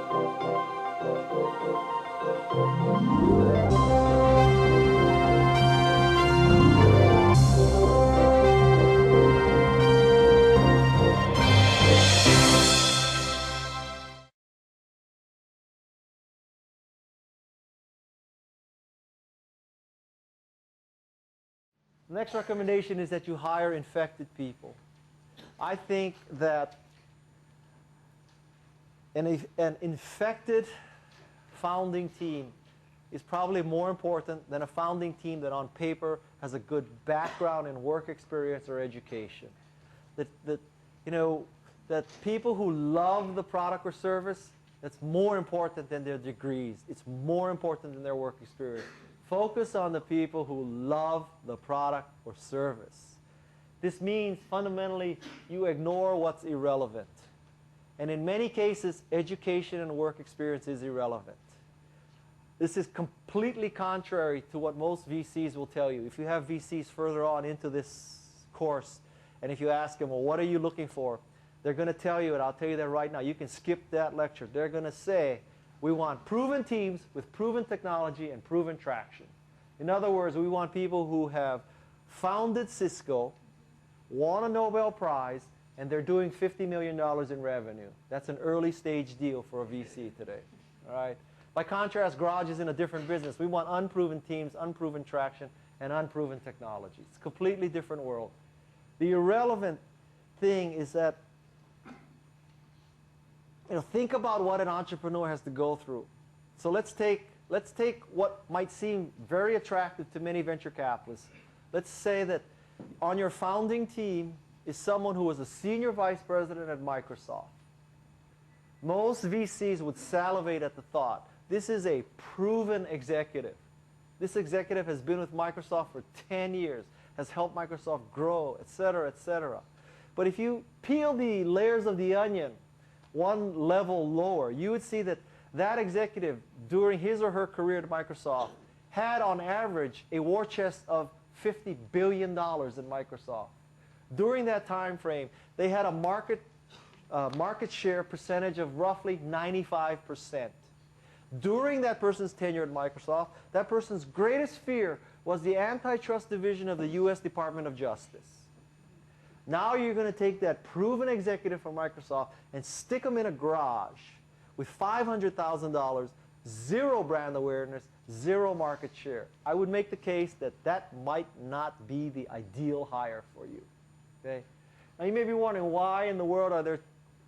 The next recommendation is that you hire infected people. I think that an infected founding team is probably more important than a founding team that on paper has a good background in work experience or education. That people who love the product or service, that's more important than their degrees. It's more important than their work experience. Focus on the people who love the product or service. This means fundamentally you ignore what's irrelevant. And in many cases, education and work experience is irrelevant. This is completely contrary to what most VCs will tell you. If you have VCs further on into this course, and if you ask them, well, what are you looking for? They're going to tell you, and I'll tell you that right now. You can skip that lecture. They're going to say, we want proven teams with proven technology and proven traction. In other words, we want people who have founded Cisco, won a Nobel Prize, and they're doing $50 million in revenue. That's an early stage deal for a VC today. All right? By contrast, Garage is in a different business. We want unproven teams, unproven traction, and unproven technology. It's a completely different world. The irrelevant thing is that think about what an entrepreneur has to go through. So let's take what might seem very attractive to many venture capitalists. Let's say that on your founding team is someone who was a senior vice president at Microsoft. Most VCs would salivate at the thought. This is a proven executive. This executive has been with Microsoft for 10 years, has helped Microsoft grow, et cetera, et cetera. But if you peel the layers of the onion one level lower, you would see that that executive, during his or her career at Microsoft, had on average a war chest of $50 billion in Microsoft. During that time frame, they had a market share percentage of roughly 95%. During that person's tenure at Microsoft, that person's greatest fear was the antitrust division of the US Department of Justice. Now you're going to take that proven executive from Microsoft and stick them in a garage with $500,000, zero brand awareness, zero market share. I would make the case that that might not be the ideal hire for you. Okay? Now you may be wondering, why in the world are there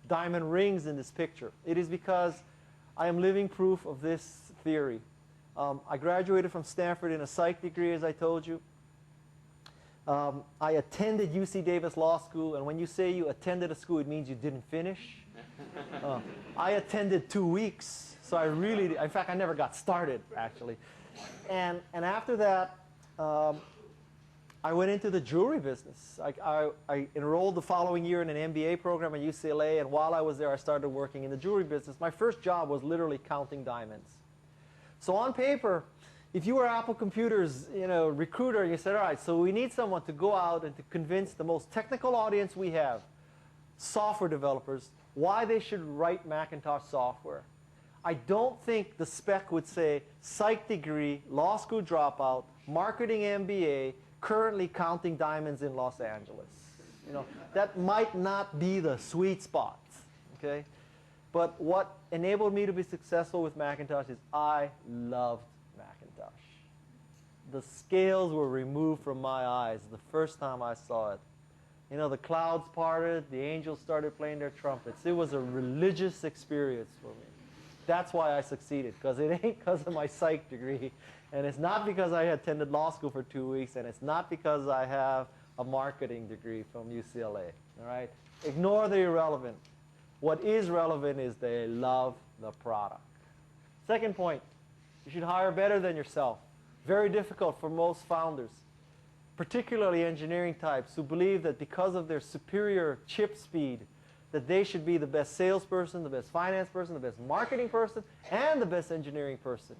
diamond rings in this picture? It is because I am living proof of this theory. I graduated from Stanford in a psych degree, as I told you. I attended UC Davis Law School, and when you say you attended a school, it means you didn't finish. I attended 2 weeks, so in fact, I never got started, actually. And after that, I went into the jewelry business. I enrolled the following year in an MBA program at UCLA, and while I was there, I started working in the jewelry business. My first job was literally counting diamonds. So on paper, if you were Apple Computer's recruiter, you said, all right, so we need someone to go out and to convince the most technical audience we have, software developers, why they should write Macintosh software. I don't think the spec would say psych degree, law school dropout, marketing MBA, currently counting diamonds in Los Angeles. That might not be the sweet spot. Okay? But what enabled me to be successful with Macintosh is I loved Macintosh. The scales were removed from my eyes the first time I saw it. The clouds parted, the angels started playing their trumpets. It was a religious experience for me. That's why I succeeded, because it ain't because of my psych degree, and it's not because I attended law school for 2 weeks, and it's not because I have a marketing degree from UCLA. All right? Ignore the irrelevant. What is relevant is they love the product. Second point, you should hire better than yourself. Very difficult for most founders, particularly engineering types who believe that because of their superior chip speed, that they should be the best salesperson, the best finance person, the best marketing person, and the best engineering person.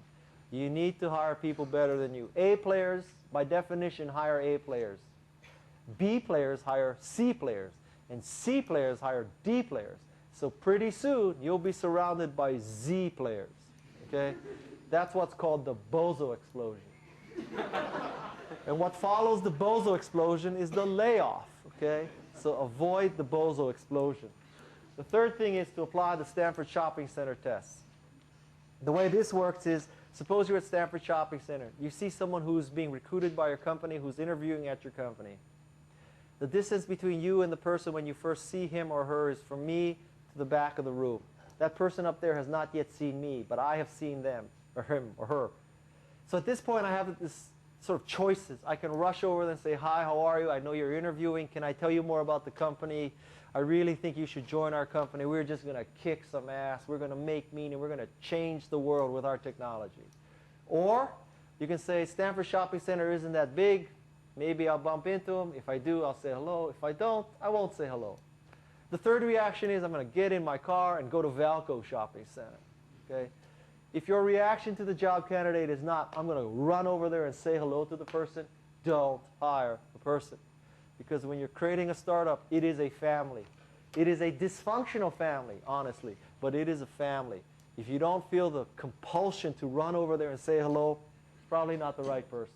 You need to hire people better than you. A players, by definition, hire A players. B players hire C players, and C players hire D players. So pretty soon, you'll be surrounded by Z players, okay? That's what's called the bozo explosion. And what follows the bozo explosion is the layoff, okay? So avoid the bozo explosion. The third thing is to apply the Stanford Shopping Center test. The way this works is, suppose you're at Stanford Shopping Center. You see someone who's being recruited by your company, who's interviewing at your company. The distance between you and the person when you first see him or her is from me to the back of the room. That person up there has not yet seen me, but I have seen them, or him, or her. So at this point, I have this sort of choices. I can rush over and say, hi, how are you? I know you're interviewing. Can I tell you more about the company? I really think you should join our company. We're just going to kick some ass. We're going to make meaning. We're going to change the world with our technology. Or you can say, Stanford Shopping Center isn't that big. Maybe I'll bump into them. If I do, I'll say hello. If I don't, I won't say hello. The third reaction is I'm going to get in my car and go to Valco Shopping Center. Okay? If your reaction to the job candidate is not, I'm going to run over there and say hello to the person, don't hire the person. Because when you're creating a startup, it is a family. It is a dysfunctional family, honestly, but it is a family. If you don't feel the compulsion to run over there and say hello, it's probably not the right person.